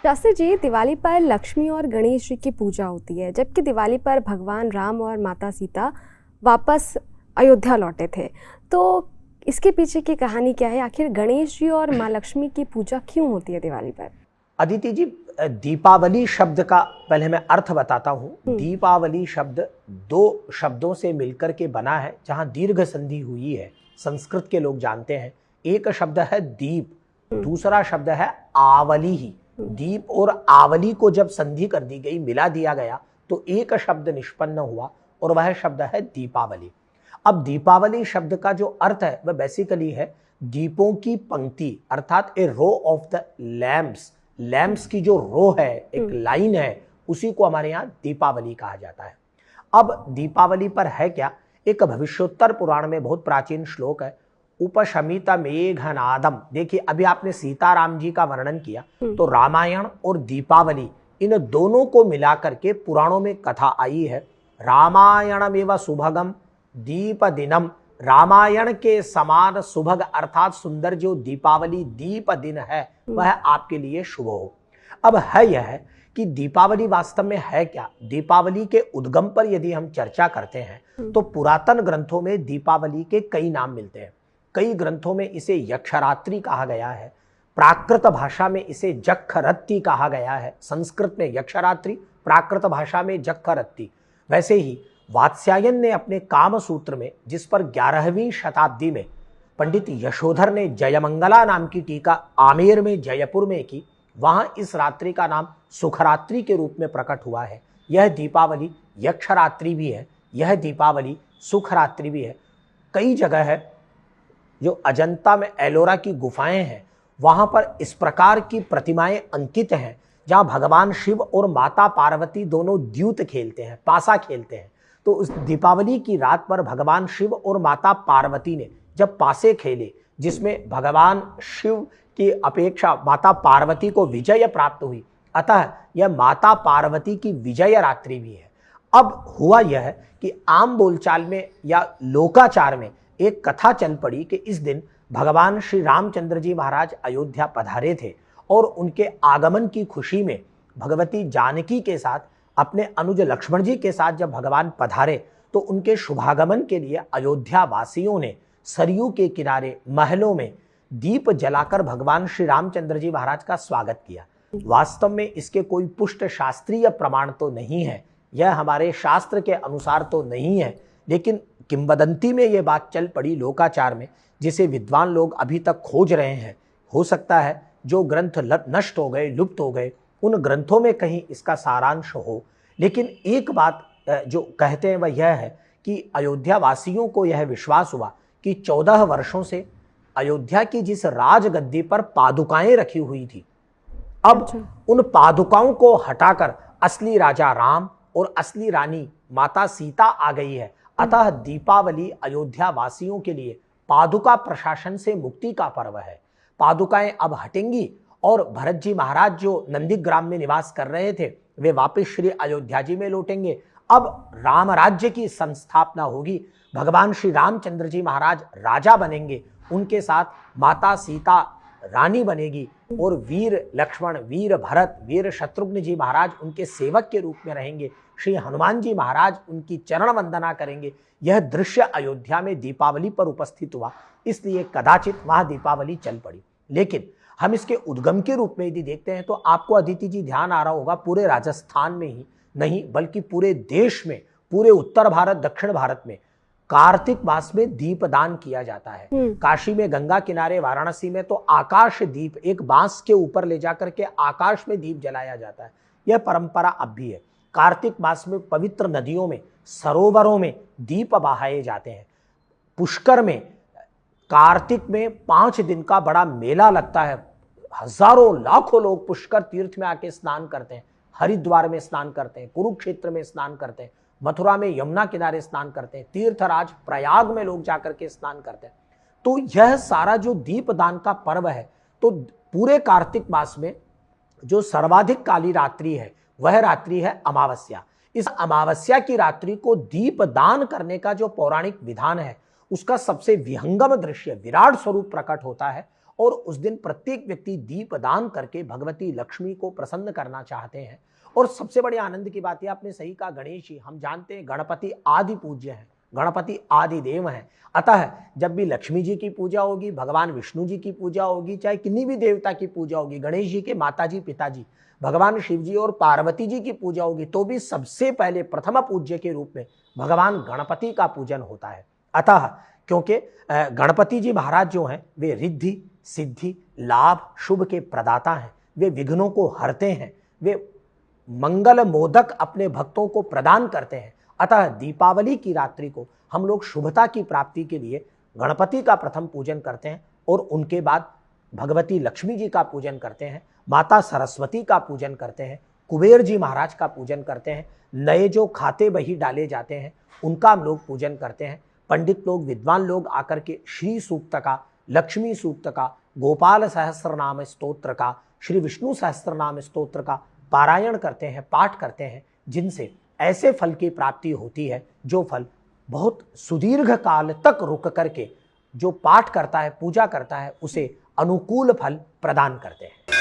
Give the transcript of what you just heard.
शास्त्री जी, दिवाली पर लक्ष्मी और गणेश जी की पूजा होती है, जबकि दिवाली पर भगवान राम और माता सीता वापस अयोध्या लौटे थे। तो इसके पीछे की कहानी क्या है? आखिर गणेश जी और माँ लक्ष्मी की पूजा क्यों होती है दिवाली पर? अदिति जी, दीपावली शब्द का पहले मैं अर्थ बताता हूँ। दीपावली शब्द दो शब्दों से मिलकर के बना है, जहाँ दीर्घ संधि हुई है। संस्कृत के लोग जानते हैं। एक शब्द है दीप, दूसरा शब्द है आवली ही। दीप और आवली को जब संधि कर दी गई, मिला दिया गया, तो एक शब्द निष्पन्न हुआ और वह शब्द है दीपावली। अब दीपावली शब्द का जो अर्थ है वह बेसिकली है दीपों की पंक्ति, अर्थात a row of the lamps. Lamps की जो रो है, एक लाइन है, उसी को हमारे यहाँ दीपावली कहा जाता है। अब दीपावली पर है क्या? एक भविष्योत्तर पुराण में बहुत प्राचीन श्लोक है, उपशमित मेघनादम। देखिए, अभी आपने सीताराम जी का वर्णन किया, तो रामायण और दीपावली इन दोनों को मिलाकर के पुराणों में कथा आई है। रामायणमेव सुभगम दीप दिनम, रामायण के समान सुभग अर्थात सुंदर जो दीपावली दीप दिन है, वह आपके लिए शुभ हो। अब है यह कि दीपावली वास्तव में है क्या? दीपावली के उद्गम पर यदि हम चर्चा करते हैं तो पुरातन ग्रंथों में दीपावली के कई नाम मिलते हैं। कई ग्रंथों में इसे यक्षरात्रि कहा गया है, प्राकृत भाषा में इसे जखरत्ती कहा गया है। संस्कृत में यक्षरात्रि, प्राकृत भाषा में जखरत्ती। वैसे ही वात्स्यायन ने अपने काम सूत्र में, जिस पर 11वीं शताब्दी में पंडित यशोधर ने जयमंगला नाम की टीका आमेर में जयपुर में की, वहां इस रात्रि का नाम सुखरात्रि के रूप में प्रकट हुआ है। यह दीपावली यक्षरात्रि भी है, यह दीपावली सुखरात्रि भी है। कई जगह है जो अजंता में एलोरा की गुफाएं हैं, वहां पर इस प्रकार की प्रतिमाएं अंकित हैं, जहां भगवान शिव और माता पार्वती दोनों द्यूत खेलते हैं, पासा खेलते हैं। तो उस दीपावली की रात पर भगवान शिव और माता पार्वती ने जब पासे खेले, जिसमें भगवान शिव की अपेक्षा माता पार्वती को विजय प्राप्त हुई, अतः यह माता पार्वती की विजय रात्रि भी है। अब हुआ यह कि आम बोलचाल में या लोकाचार में एक कथा चल पड़ी कि इस दिन भगवान श्री रामचंद्र जी महाराज अयोध्या पधारे थे और उनके आगमन की खुशी में भगवती जानकी के साथ अपने अनुज लक्ष्मण जी के साथ जब भगवान पधारे, तो उनके शुभागमन के लिए अयोध्या वासियों ने सरयू के किनारे महलों में दीप जलाकर भगवान श्री रामचंद्र जी महाराज का स्वागत किया। वास्तव में इसके कोई पुष्ट शास्त्रीय प्रमाण तो नहीं है, यह हमारे शास्त्र के अनुसार तो नहीं है, लेकिन किंवदंती में यह बात चल पड़ी लोकाचार में, जिसे विद्वान लोग अभी तक खोज रहे हैं। हो सकता है जो ग्रंथ नष्ट हो गए, लुप्त हो गए, उन ग्रंथों में कहीं इसका सारांश हो। लेकिन एक बात जो कहते हैं वह यह है कि अयोध्या वासियों को यह विश्वास हुआ कि 14 वर्षों से अयोध्या की जिस राजगद्दी पर पादुकाएं रखी हुई थी, अब उन पादुकाओं को हटाकर असली राजा राम और असली रानी माता सीता आ गई है। अतः दीपावली अयोध्या वासियों के लिए पादुका प्रशासन से मुक्ति का पर्व है। पादुकाएं अब हटेंगी और भरत जी महाराज जो नंदीग्राम में निवास कर रहे थे, वे वापस श्री अयोध्या जी में लौटेंगे। अब राम राज्य की संस्थापना होगी, भगवान श्री रामचंद्र जी महाराज राजा बनेंगे, उनके साथ माता सीता रानी बनेगी और वीर लक्ष्मण, वीर भरत, वीर शत्रुघ्न जी महाराज उनके सेवक के रूप में रहेंगे। श्री हनुमान जी महाराज उनकी चरण वंदना करेंगे। यह दृश्य अयोध्या में दीपावली पर उपस्थित हुआ, इसलिए कदाचित वहां दीपावली चल पड़ी। लेकिन हम इसके उद्गम के रूप में यदि देखते हैं तो आपको अदिति जी ध्यान आ रहा होगा, पूरे राजस्थान में ही नहीं बल्कि पूरे देश में, पूरे उत्तर भारत, दक्षिण भारत में कार्तिक मास में दीपदान किया जाता है। काशी में गंगा किनारे, वाराणसी में तो आकाश दीप, एक बांस के ऊपर ले जाकर के आकाश में दीप जलाया जाता है। यह परंपरा अब भी है। कार्तिक मास में पवित्र नदियों में, सरोवरों में दीप बहाए जाते हैं। पुष्कर में कार्तिक में 5 दिन का बड़ा मेला लगता है। हजारों लाखों लोग पुष्कर तीर्थ में आके स्नान करते हैं, हरिद्वार में स्नान करते हैं, कुरुक्षेत्र में स्नान करते हैं, मथुरा में यमुना किनारे स्नान करते हैं, तीर्थराज प्रयाग में लोग जाकर के स्नान करते हैं। तो यह सारा जो दीपदान का पर्व है, तो पूरे कार्तिक मास में जो सर्वाधिक काली रात्रि है वह रात्रि है अमावस्या। इस अमावस्या की रात्रि को दीपदान करने का जो पौराणिक विधान है, उसका सबसे विहंगम दृश्य, विराट स्वरूप प्रकट होता है और उस दिन प्रत्येक व्यक्ति दीप दान करके भगवती लक्ष्मी को प्रसन्न करना चाहते हैं। और सबसे बड़े आनंद की बात है, आपने सही कहा, गणेश जी, हम जानते हैं गणपति आदि पूज्य हैं, गणपति आदि देव हैं। अतः जब भी लक्ष्मी जी की पूजा होगी, भगवान विष्णु जी की पूजा होगी, चाहे किन्हीं भी देवता की पूजा होगी, गणेश जी के माता जी, पिताजी, भगवान शिव जी और पार्वती जी की पूजा होगी, तो भी सबसे पहले प्रथम पूज्य के रूप में भगवान गणपति का पूजन होता है। अतः क्योंकि गणपति जी महाराज जो हैं वे रिद्धि सिद्धि लाभ शुभ के प्रदाता हैं, वे विघ्नों को हरते हैं, वे मंगल मोदक अपने भक्तों को प्रदान करते हैं। अतः दीपावली की रात्रि को हम लोग शुभता की प्राप्ति के लिए गणपति का प्रथम पूजन करते हैं और उनके बाद भगवती लक्ष्मी जी का पूजन करते हैं, माता सरस्वती का पूजन करते हैं, कुबेर जी महाराज का पूजन करते हैं, नए जो खाते बही डाले जाते हैं उनका हम लोग पूजन करते हैं। पंडित लोग, विद्वान लोग आकर के श्री सूक्त का, लक्ष्मी सूक्त का, गोपाल सहस्त्र नाम स्तोत्र का, श्री विष्णु सहस्त्र नाम स्तोत्र का पारायण करते हैं, पाठ करते हैं, जिनसे ऐसे फल की प्राप्ति होती है जो फल बहुत सुदीर्घ काल तक रुक करके जो पाठ करता है, पूजा करता है, उसे अनुकूल फल प्रदान करते हैं।